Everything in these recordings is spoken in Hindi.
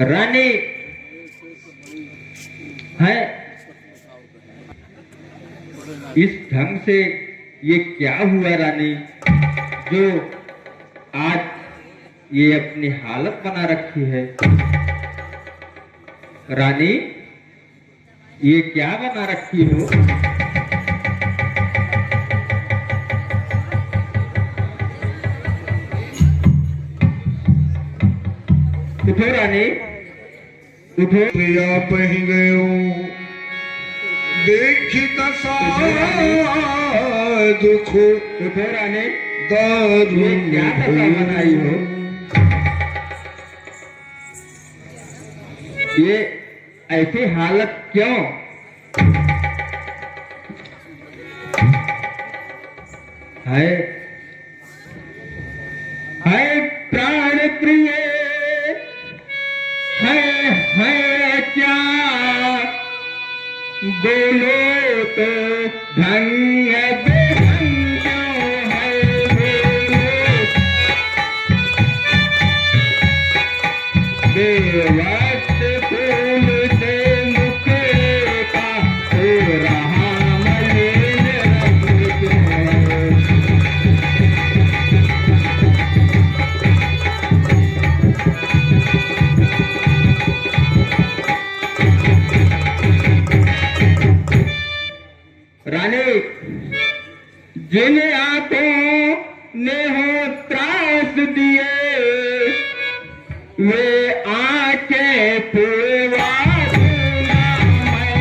रानी है इस ढंग से ये क्या हुआ रानी, जो आज ये अपनी हालत बना रखी है। रानी ये क्या बना रखी हो। उठो रानी उठो। प्रिया पही गयो देखी दशा दुख उठो रानी। दारू ये क्या दशा बनाई हो। ये ऐसी हालत क्यों। है प्राण प्रिय है क्या बोलो तो धन्य बेधन क्यों है बोलो। बेवक्त फूल से मुखड़े का हो रहा मलिन रंग क्यों है। रानी जिन आंखों ने हो त्रास दिए वे आंखें फुलवा दूंगा मैं।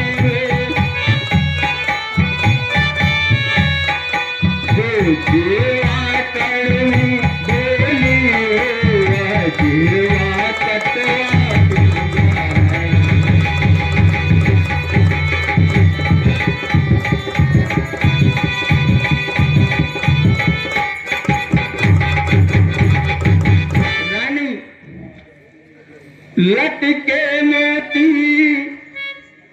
जो जीवा करूं बोली वह जीवा कटवा दूंगा मैं। लटके मोती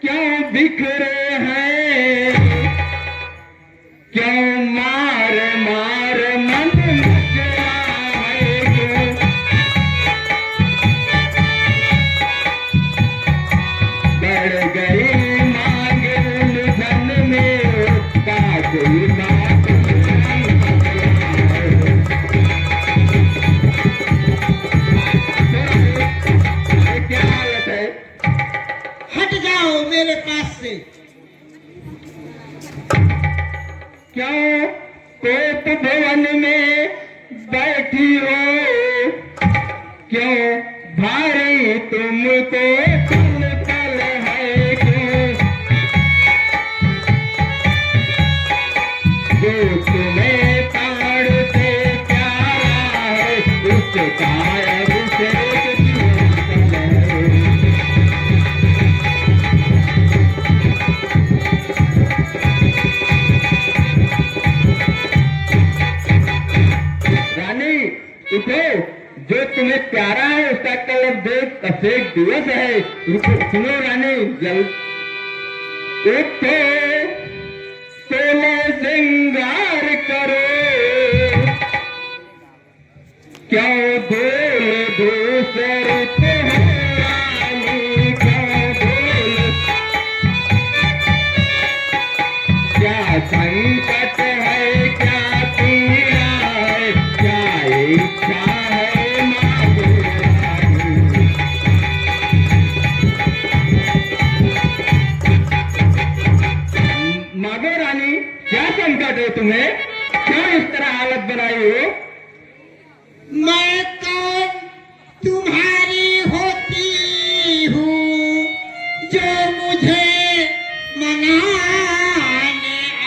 क्यों बिखरे हैं, क्यों मार मार मन मचला है क्यों। बढ़ गई मांग उलझन में का कोई बात मेरे पास से। क्यों कोप भवन में बैठी हो, क्यों भारी तुमको कल कल है क्यों। जो तुम्हें प्राण से प्यारा है उसका अभिषेक क्यों है। उठो, जो तुम्हें प्यारा है उसका कल देख अभिषेक दिवस है। रुको सुनो रानी जल्द उठो, सोलह श्रृंगार करो, क्यों बोल दूसर पे हो रानी क्यों बोल। क्या संकट है क्या पीड़ा है क्या इच्छा है मांगो रानी। मांगो रानी क्या संकट है तुम्हें, क्यों इस तरह हालत बनाई हो। मैं कौन तुम्हारी होती हूँ जो मुझे मनाने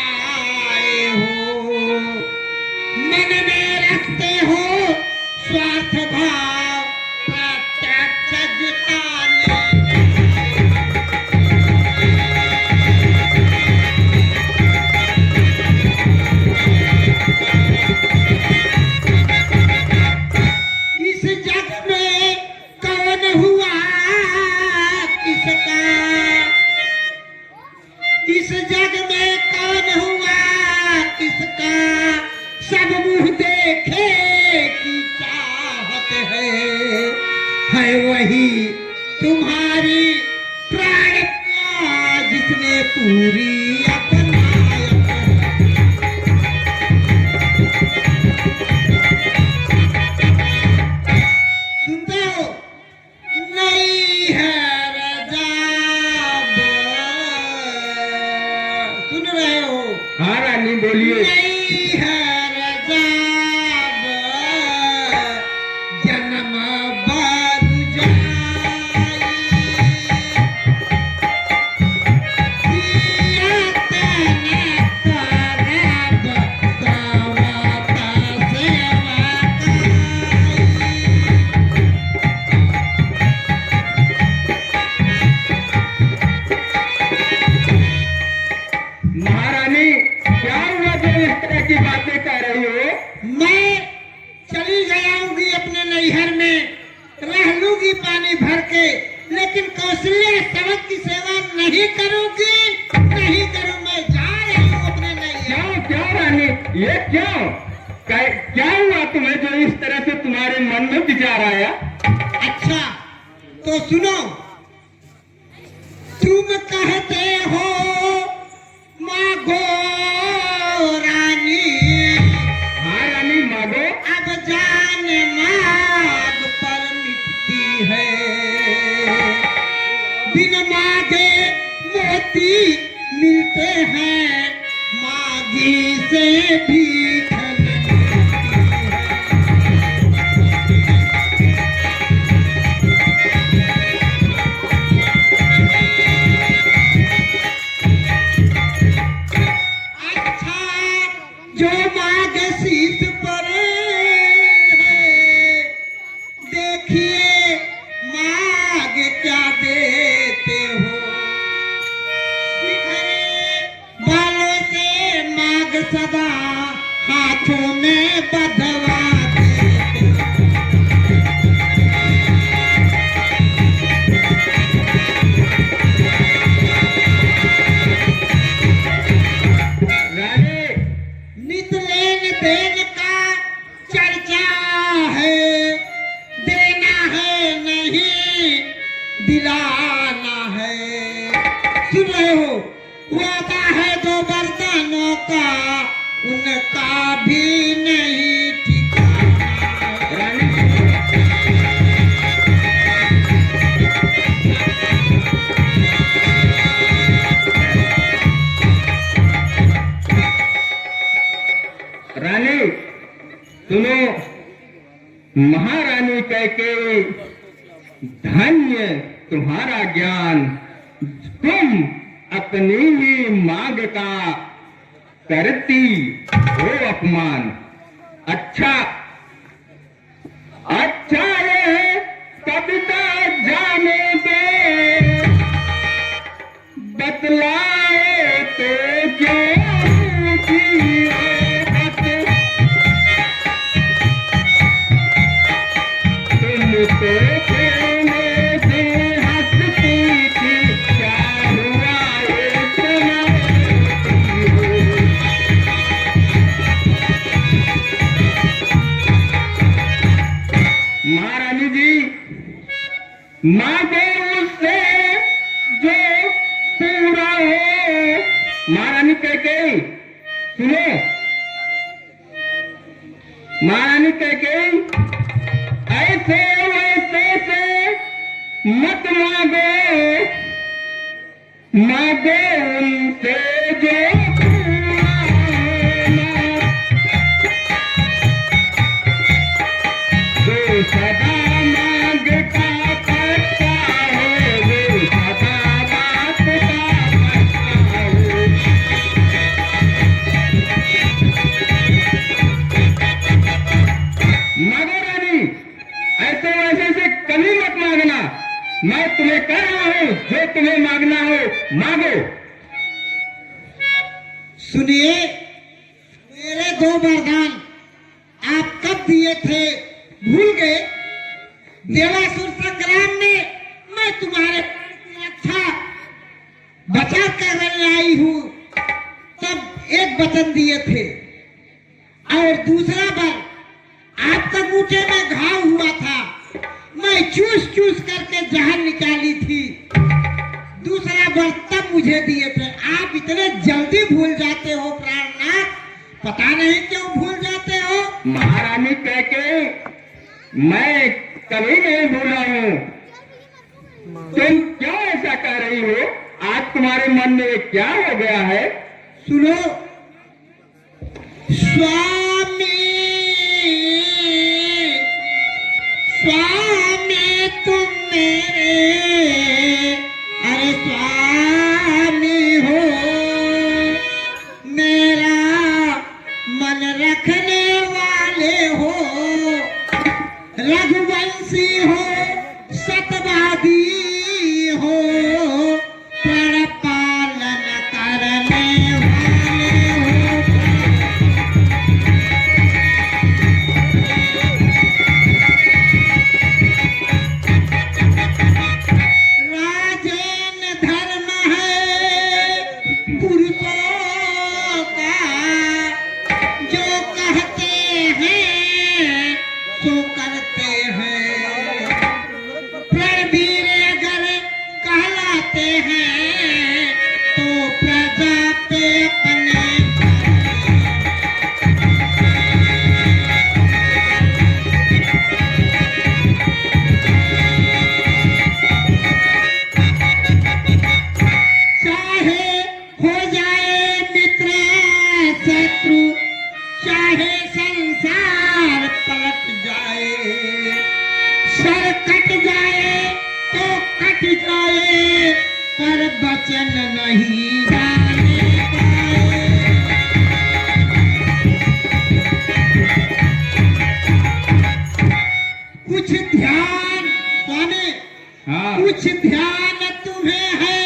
आए हो। मन में रखते हो स्वार्थ भाव प्रत्यक्ष जताने। इस जग में कौन हुआ किसका, इस जग में कौन हुआ किसका, सब मुंह देखे की चाहत है वही तुम्हारी प्राण जिसने पूरी अपनाया। सुनते हो? नहीं है रजाब, सुन रहे हो? हाँ रानी बोलिए। नहीं है रजाब, जन्म बर जाई, सियत ने करब गावत सेवकाई। महारानी क्या हुआ जो इस तरह की बातें कह रही हो? मैं चली जाऊंगी अपने नैहर में, रह लूंगी पानी भर के, लेकिन कौशल्या सबक की सेवा नहीं करूंगी, नहीं करूं। मैं जा रही हूँ अपने नैहर। क्यों क्यों रानी, ये क्यों? क्या हुआ तुम्हें जो इस तरह से तुम्हारे मन में विचार आया? अच्छा तो सुनो, तुम कहते हो मांगो रानी, हाँ रानी मांगो। अब जान मांग पर मिटती है, बिन मांगे मोती मिलते हैं, मांगी से भीख मिलती है। अच्छा जो मांग शीश पर है, देखिए मांग क्या देते हो, बिखरे बालों से मांग सदा हाथों में बधवा देते हो। रानी नित लेन देन का चर्चा है, देना है नहीं दिलाना है। सुन रहे हो? वादा है दो वरदानों का, उनका भी नहीं ठिकाना है। रानी रानी सुनो, महारानी कह के धन्य तुम्हारा ज्ञान, तुम अपनी ही मांग का करती हो अपमान। अच्छा अच्छा ये कविता जाने दे, बतलाए तो क्यों की बात, तुम तो खेलने से हंसती थी, क्या हुआ इतना महारानी जी, मांगो उससे जो पूरा हो। महारानी कह के सुनो, महारानी कह के ऐसे वैसे से मत मांगो, मांगो उनसे जो पूरा हो, जो सदा मांगता करता है, वो सदा मांगता करता है। मांगो रानी, ऐसे वैसे से कभी मत मांगना। मैं तुम्हें कह रहा हूँ, जो तुम्हें मांगना हो मांगो। सुनिए, मेरे दो वरदान आप कब दिए थे भूल गए? देवासुर संग्राम में मैं तुम्हारे प्राण की रक्षा बचा कर आई हूँ, तब एक वचन दिए थे, और दूसरा बार आपका मुझे में घाव हुआ था, मैं चूस चूस करके जहर निकाली थी, दूसरा वर्ष तब मुझे दिए थे। आप इतने जल्दी भूल जाते हो प्राणनाथ, पता नहीं क्यों भूल जाते हो। महारानी कह के मैं कभी नहीं भूला हूँ। तुम क्यों ऐसा कह रही हो? आज तुम्हारे मन में क्या हो गया है? सुनो, स्वामी स्वामी तुम मेरे, अरे स्वामी हो, मेरा मन रखने वाले हो, रघुवंशी हो, सतवादी हो, प्रण पालन करने वाले हो। राजन धर्म है पुरुषों का, जो कहते हैं सो करते हैं। प्रणवीर अगर कहलाते हैं तो प्रजा पे अपने चाहे हो जाए मित्र शत्रु, चाहे संसार पलट जाए, सर कट जाए तो कट जाए, पर वचन नहीं जाने पाए। कुछ ध्यान स्वामी, हाँ, कुछ ध्यान तुम्हें है,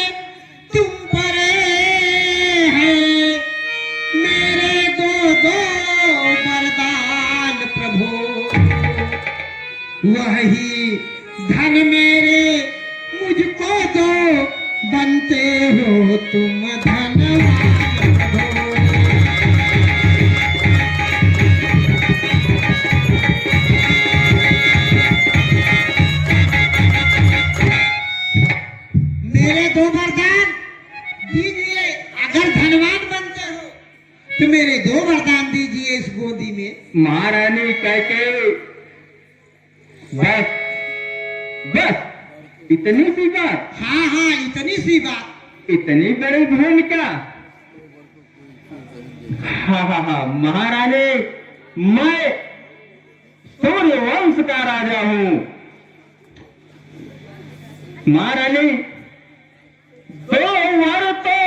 तुम परे है। मेरे दो वरदान प्रभु, वही धन मेरे मुझको दो, बनते हो तुम धनवान प्रभु। मेरे दो वरदान दीजिए, अगर धनवान बनते हो तो मेरे दो वरदान दीजिए इस गोदी में। महारानी कह के बस बस इतनी सी बात, हाँ हाँ, इतनी सी बात। इतनी बड़ी भूमिका। हाँ हाँ हाँ महारानी, मैं सूर्यवंश का राजा हूँ। महारानी, दो वर तो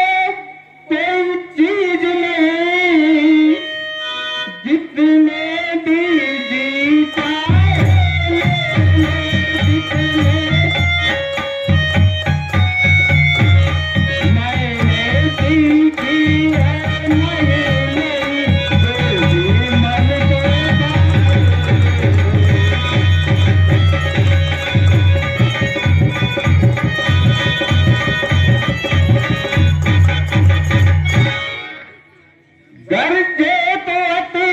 कोई चीज नहीं, जितने भी जीता मैंने सीखी है, नहीं तो मन को गरजे तो अति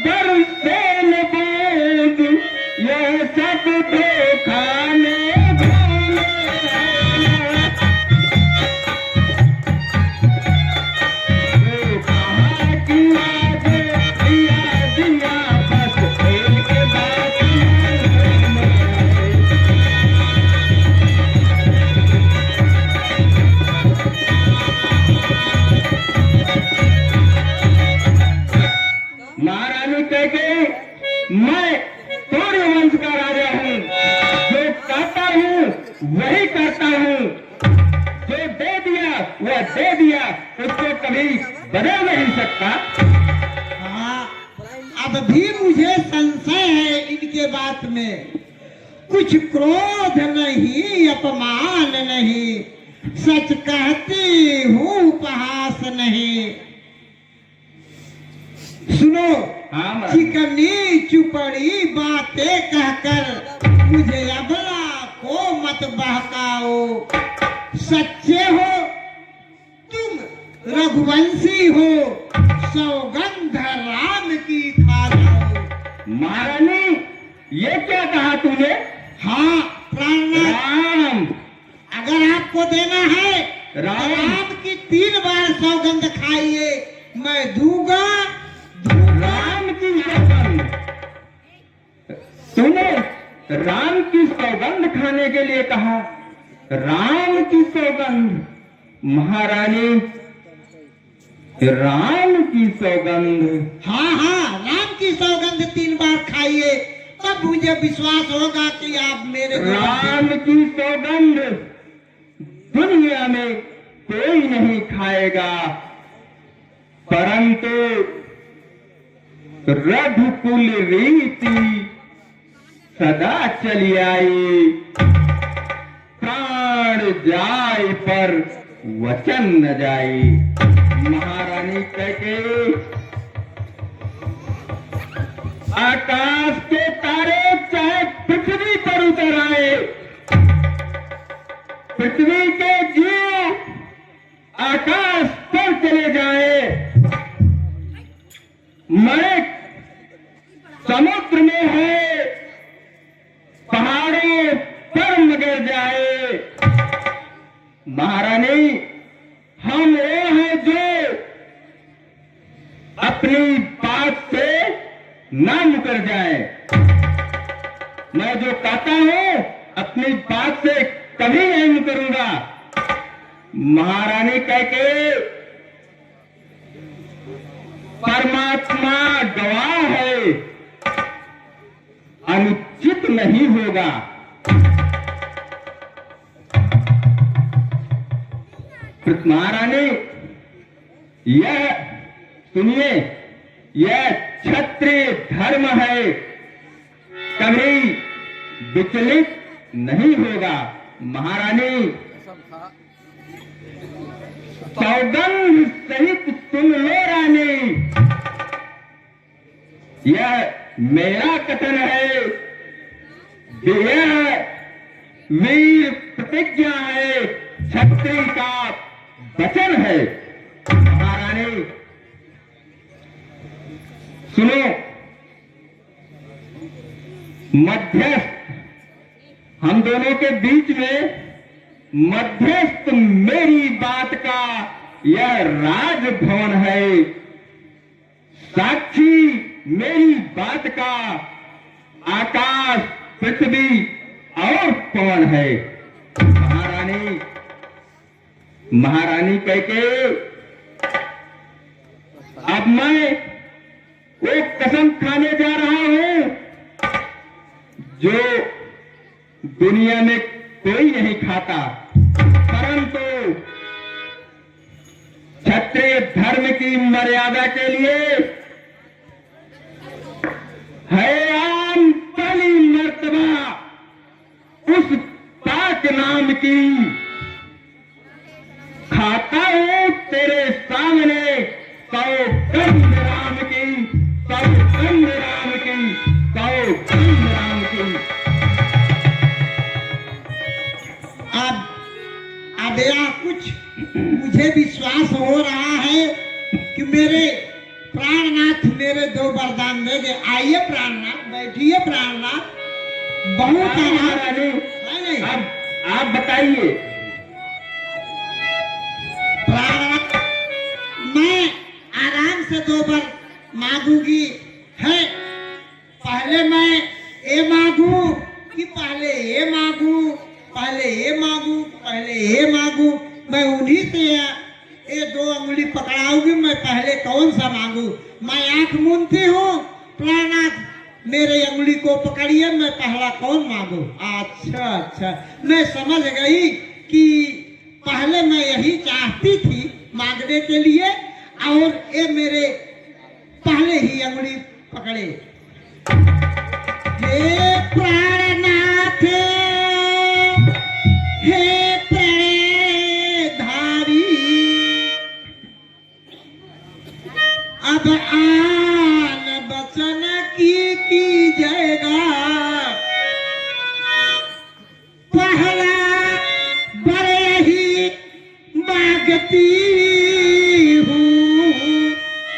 बरसे न बूंद, यह सब खाने दिया बस एक बात महारानी कह के मैं सूर्यवंश का राजा हूँ। जो कहता हूँ वही करता हूँ, जो दे दिया वह दे दिया, उसको कभी बदल नहीं सकता। हाँ, अब भी मुझे संशय है इनके बात में। कुछ क्रोध नहीं, अपमान नहीं, सच कहती हूँ, उपहास नहीं। सुनो, हाँ महाराज। चिकनी चुपड़ी बातें कहकर मुझे अबला को मत बहकाओ। सच्चे हो तुम, रघुवंशी हो, सौगंध राम की खा जाओ। महारानी, ये क्या कहा तूने? हाँ, प्राणनाथ राम अगर आपको देना है राम। राम की 3 बार सौगंध खाइए, मैं दूंगा। राम की सौगंध सुनो, राम की सौगंध खाने के लिए कहा। राम की सौगंध महारानी, राम की सौगंध। हाँ हाँ, राम की सौगंध 3 बार खाइए, तब मुझे विश्वास होगा कि आप मेरे राम की सौगंध दुनिया में कोई नहीं खाएगा, परंतु रघुकुल रीति सदा चली आई। प्राण जाय पर वचन न जाई। महारानी कैकेयी आकाश के तारे चाहे पृथ्वी पर उतर आए, पृथ्वी के जीव आकाश पर चले जाए, मैं समुद्र में है, पहाड़ों पर मगर जाए। महारानी, हम वो हैं जो अपनी बात से ना मुकर जाए। मैं जो कहता हूं अपनी बात से कभी नहीं मुकरूंगा। महारानी कहके परमात्मा गवाह है, अनुचित नहीं होगा। महारानी, यह सुनिए, यह क्षत्रिय धर्म है, कभी विचलित नहीं होगा। महारानी, सौगंध सहित सुन लो रानी, यह मेरा कथन है, यह वीर प्रतिज्ञा है, क्षत्रिय का वचन है। महारानी सुनो, मध्यस्थ हम दोनों के बीच में मध्यस्थ मेरी बात का यह राजभवन है, साक्षी मेरी बात का आकाश, पृथ्वी और पवन है। महारानी, महारानी कहके अब मैं एक कसम खाने जा रहा हूं जो दुनिया में कोई नहीं खाता, परंतु क्षत्रिय धर्म की मर्यादा के लिए है आम पहली मर्तबा उस पाक नाम की खाता हूं तेरे सामने। 100 कंध राम की, 100 कंध राम की, 100 कंध राम की। अब यह कुछ मुझे विश्वास हो रहा है कि मेरे प्राणनाथ मेरे 2 वरदान देंगे। आइए प्राणनाथ, बैठिए प्राणनाथ। बहुत महारानी, नहीं, अब आप बताइए। प्राणनाथ, मैं आराम से 2 बार मांगूंगी है। पहले मैं ये मांगू कि पहले ये मांगू, पहले ये मांगू, पहले ये मांगू। मैं उन्हीं से ये 2 अंगुली पकड़ाऊंगी। मैं पहले कौन सा मांगू? मैं आंख मूंदती हूँ। प्राणनाथ मेरे अंगुली को पकड़िए, मैं पहला कौन मांगू? अच्छा अच्छा, मैं समझ गई कि पहले मैं यही चाहती थी मांगने के लिए, और ये मेरे पहले ही अंगुली पकड़े। हे प्राणनाथ, हे प्रणधारी, अब आन बचन की जाएगा। पहला बड़े ही मांगती हूँ,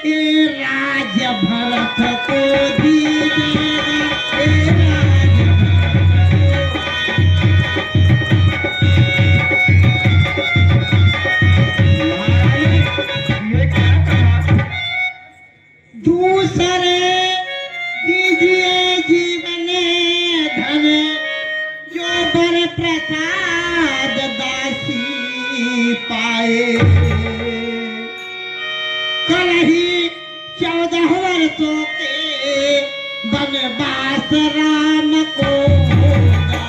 ये राज भरत को दीजिएगा, ये राज भरत को आए। कल ही 14 वर्षों के वनवास राम को होगा।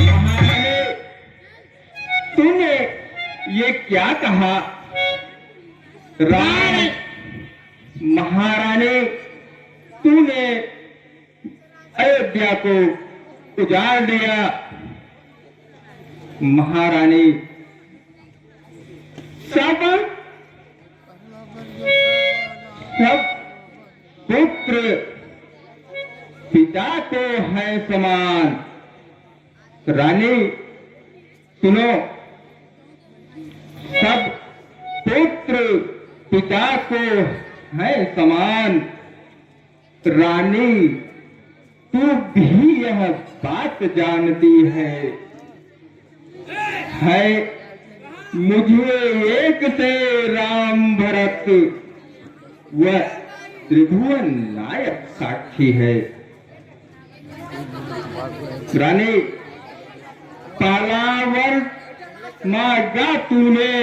महारानी, तूने ये क्या कहा? राम, महारानी, तूने अयोध्या को उजाड़ दिया। महारानी, सब पुत्र पिता को है समान। रानी सुनो, सब पुत्र पिता को है समान। रानी, तू भी यह बात जानती है मुझे एक से राम भरत व त्रिभुवन नायक साक्षी है। रानी, पालावर मांगा तूने,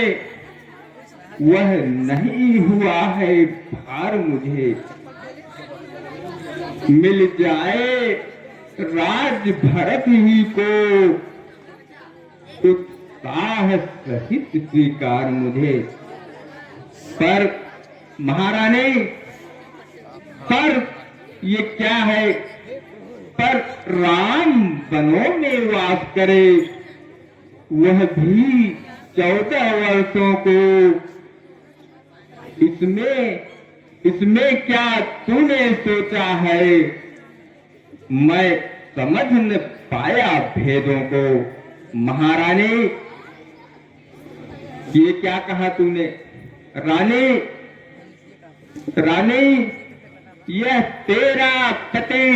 वह नहीं हुआ है भार मुझे। मिल जाए राज भरत ही को, उत्साह सहित स्वीकार मुझे। पर महारानी, पर ये क्या है? पर राम वनों में वास करे, वह भी 14 वर्षों को। इसमें क्या तूने सोचा है? मैं समझ न पाया भेदों को। महारानी, ये क्या कहा तूने? रानी, यह तेरा पति,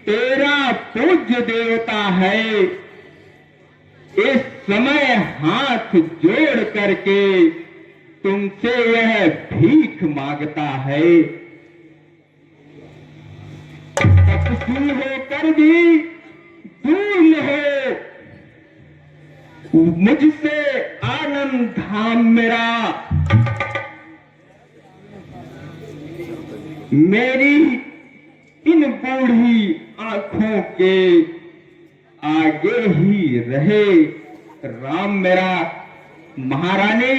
तेरा पूज्य देवता है। इस समय हाथ जोड़ करके तुमसे यह भीख मांगता है। तपस्वी होकर भी दूर न हो मुझसे आनंद धाम मेरा। मेरी इन बूढ़ी आंखों के आगे ही रहे राम मेरा। महारानी,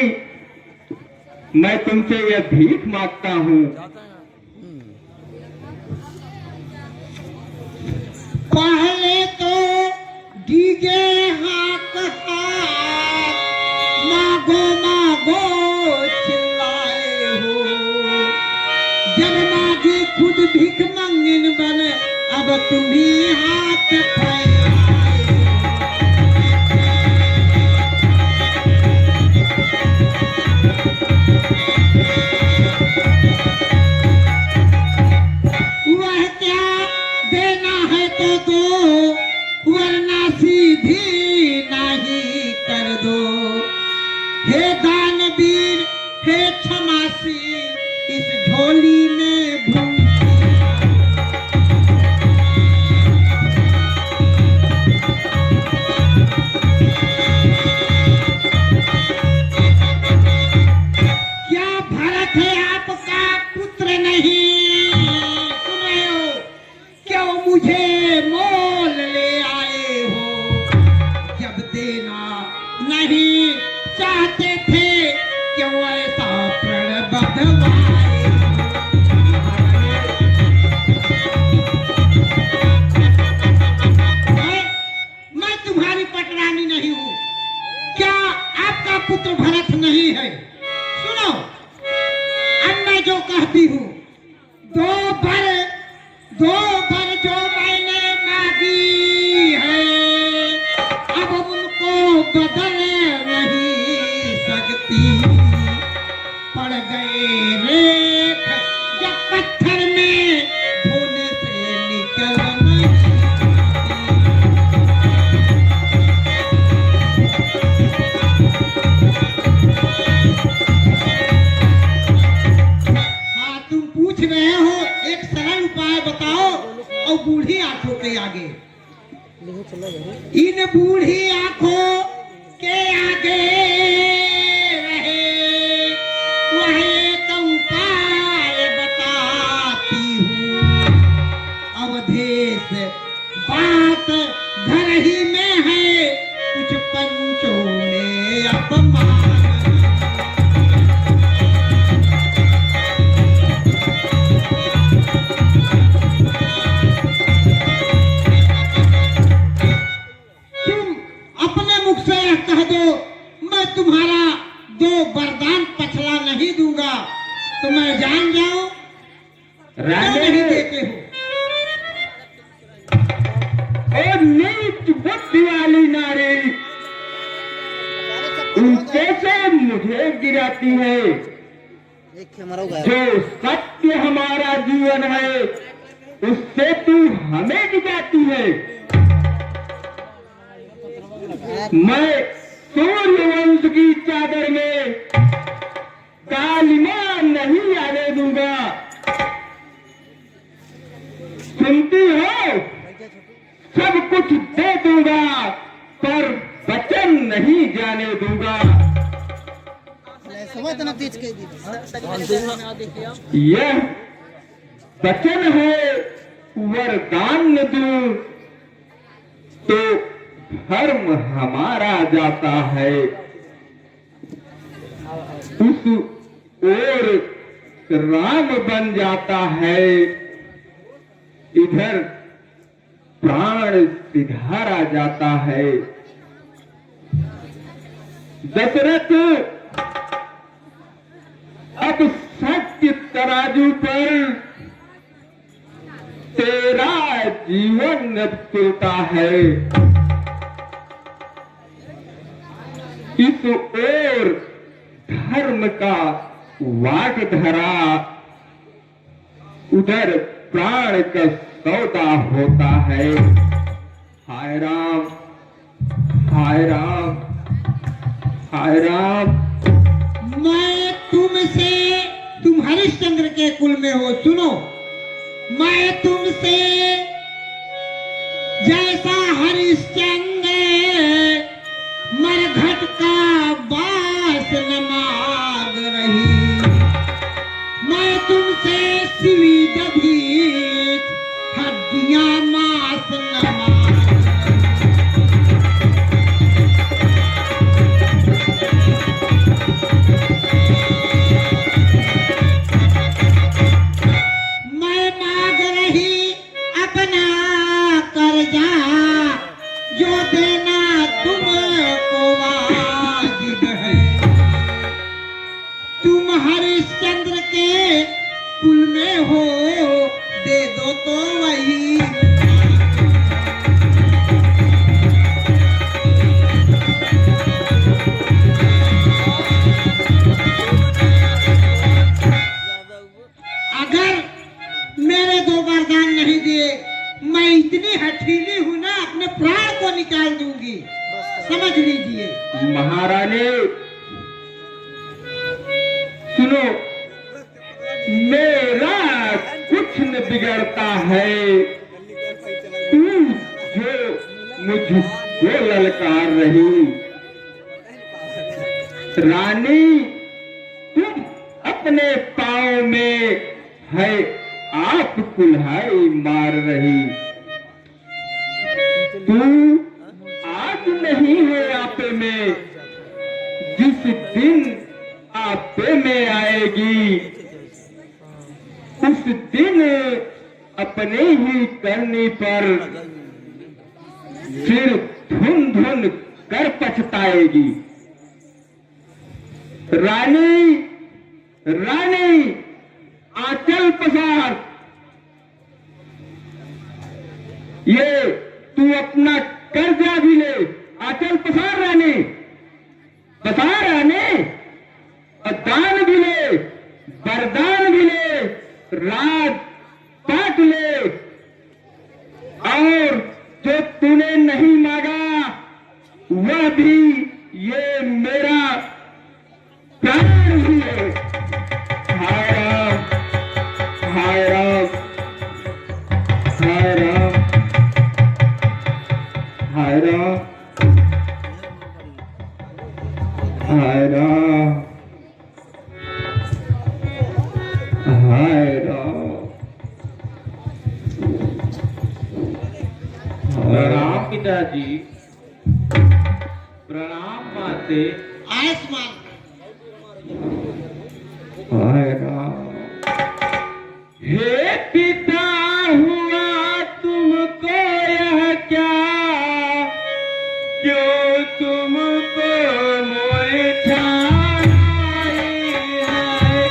मैं तुमसे यह भीख मांगता हूँ। पहले तो डीजे हाथ हाथ मांगो मांगो चिल्लाए हो। जब मांगी खुद भीख मंगिन बने, अब तुम ही हाथ फैलाए। वह क्या देना है तो दो, वरना सीधी नहीं कर दो। हे दानवीर, हे क्षमासी, इस झोली में भूख क्या भरत है आपका पुत्र नहीं? सुन रहे हो? क्यों मुझे मोल ले आए हो? जब देना नहीं चाहते थे, क्यों ऐसा प्रण बंधवाए? मैं तुम्हारी पटरानी नहीं हूँ। क्या आपका पुत्र भरत नहीं है? सुनो, अब मैं जो कहती हूँ, दो भर जो मैंने मांगी है, अब उनको बदल नहीं सकती। पड़ गए रेख जब पत्थर में, धोने से निकल नहीं सकती। हाँ, तुम पूछ रहे हो एक सरल उपाय बताओ और बूढ़ी आंखों के आगे, इन बूढ़ी आंखों के आगे रहे वह एक उपाय बताती हूँ। अवधेश बात घर ही में है, कुछ पंचों ने अपमान। कह दो मैं तुम्हारा जो वरदान पछला नहीं दूंगा तो मैं जान जाऊं, राजे नहीं देते हो। और नीच बुद्धि वाली नारी कैसे मुझे गिराती है। जो सत्य हमारा जीवन है उससे तू हमें गिराती है। मैं सूर्यवंश की चादर में कालिमा नहीं आने दूंगा। सुनती हो, सब कुछ दे दूंगा पर वचन नहीं जाने दूंगा। यह वचन है, वरदान न दूं तो धर्म हमारा जाता है। उस ओर राम बन जाता है, इधर प्राण सिधारा जाता है। दशरथ अब सत्य तराजू पर तेरा जीवन तुलता है। इस ओर धर्म का वाट धरा, उधर प्राण का सौदा होता है। हाय राम, हाय राम, हाय राम। मैं तुमसे, तुम हरिश्चंद्र के कुल में हो, सुनो। मैं तुमसे जैसा हरिश्चंद्र मरघट का बास न मांग रही, मैं तुमसे सिली दधीच हड्डियां मांस न मांग मैं मांग रही अपना कर्जा, जो देना तुमको वाजिब है। तुम हरिश्चंद्र के कुल में हो, दे दो तो वही। अगर मेरे दो वरदान नहीं दिए, मैं इतनी हठीली हूं ना, अपने प्राण को निकाल दूंगी, समझ लीजिए। महारानी सुनो, मेरा कुछ न बिगड़ता है। तू जो मुझको ललकार रही, रानी तुम अपने पांव में है आप कुल्हाड़ी मार रही। तू आज नहीं है आपे में, जिस दिन आपे में आएगी उस दिन अपने ही करने पर फिर धुन धुन कर पछताएगी। रानी, रानी आंचल पसार। ये तू अपना कर्जा भी ले, आंचल पसार रानी, पसार रानी। और दान भी ले, वरदान भी ले, राज पाट ले, और जो तूने नहीं मांगा वह भी ये मेरा प्राण ही है। हाय राम, हाय राम। हाय राम, हाय राम, हाय राम, हाय राम। प्रणाम पिताजी, प्रणाम माते। आयुष्मान हाय राम। हे पिता हुआ तुमको यह क्या, क्यों तुमको मूर्छा आई है?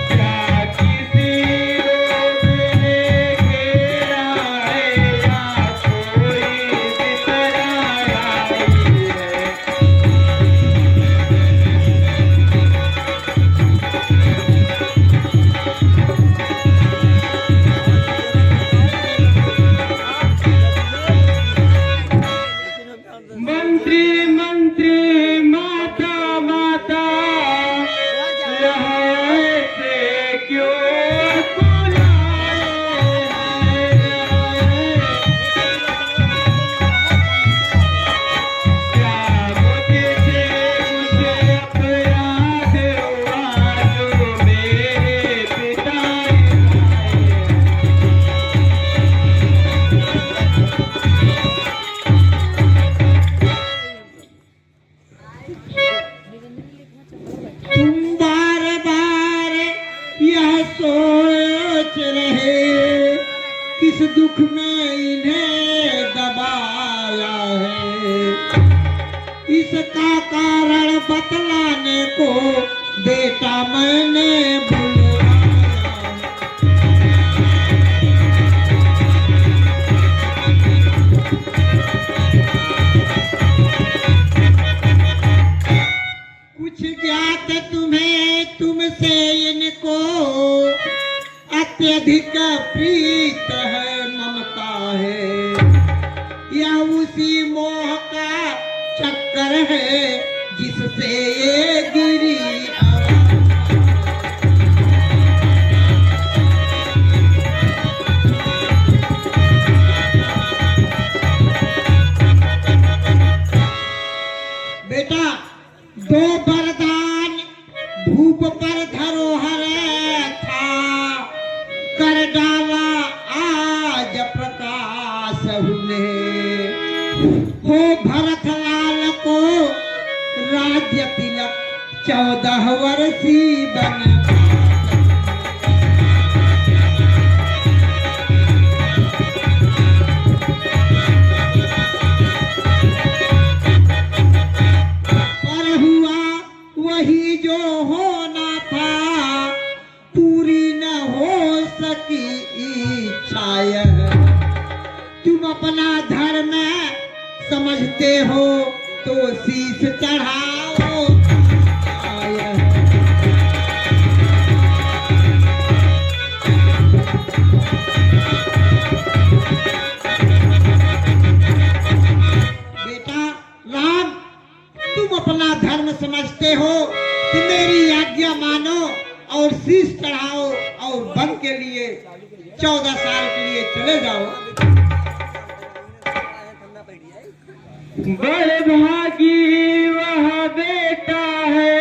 क्या किसी रोग ने घेरा है या कोई बितर आई है? मंत्री मंत्री माता माता, यह ऐसे क्यों बुलाए हैं? क्या मुझसे कुछ अपराध हुआ जो मेरे पिता आए? तुम बार बार यह सोच रहे किस दुख में इन्हें दबाया है, इसका कारण बतलाने को बेटा मैंने बुलवाया। कुछ ज्ञात तुम्हें तुमसे इनको अत्यधिक प्रीत है, ममता है, या उसी मोह का चक्कर है जिससे ये गिरी बेटा, दो वरदान भूप पर धरोहर था, कर डाला आज प्रकाश ने, हो भरत लाल को राज्य तिलक 14 वर्षी बन। पर हुआ वही जो होना था, पूरी न हो सकी इच्छा यह। तुम अपना धर्म समझते हो तो शीश चढ़ाओ आयह। बेटा राम, तुम अपना धर्म समझते हो तो मेरी आज्ञा मानो और शीश चढ़ाओ और वन के लिए 14 साल के लिए चले जाओ। बड़े भागी वह बेटा है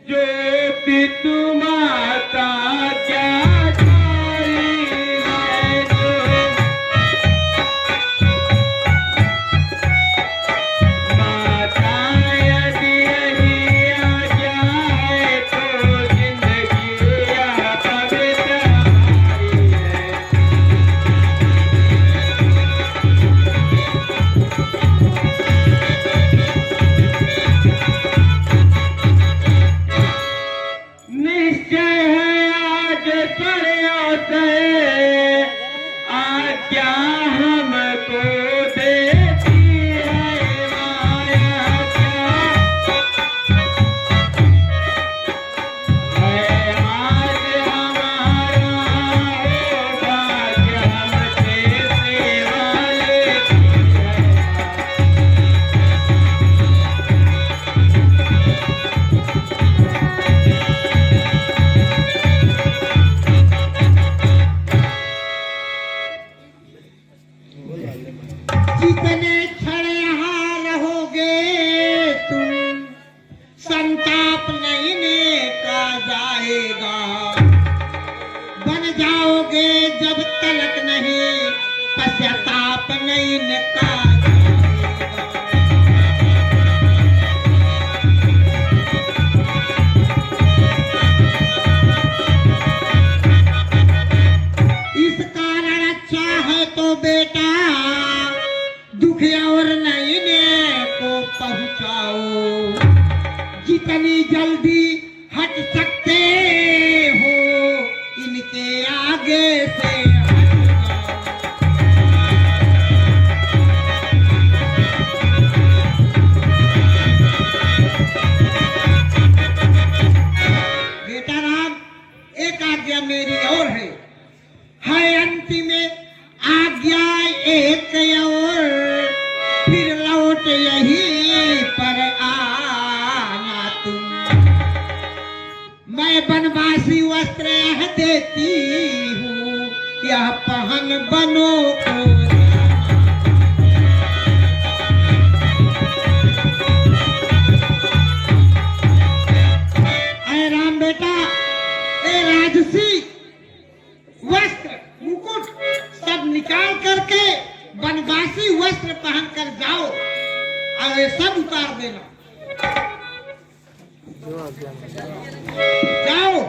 जो पितु माता ज्ञाकारी है, जो माता यदि यही आज्ञा है तो जिंदगी यह पवित्र हमारी है। निश्चय नहीं नेका जाएगा। बन जाओगे जब तलक नहीं पश्चाताप नहीं नेका जाएगा। इस कारण अच्छा है तो बेटा दुख और नहीं ने को पहुंचाओ। जितनी जल्दी हट सकते हो इनके आगे से हट जाओ। बेटा राम, एक आज्ञा मेरी और है अंतिम आज्ञा एक और, फिर लौट यहीं पर आना तुम। मैं बनवासी वस्त्र यह देती हूँ, यह पहन बनो को अरे राम बेटा, ए राजसी वस्त्र मुकुट सब निकाल करके बनवासी वस्त्र पहन कर जाओ और ये सब उतार देना। जाओ।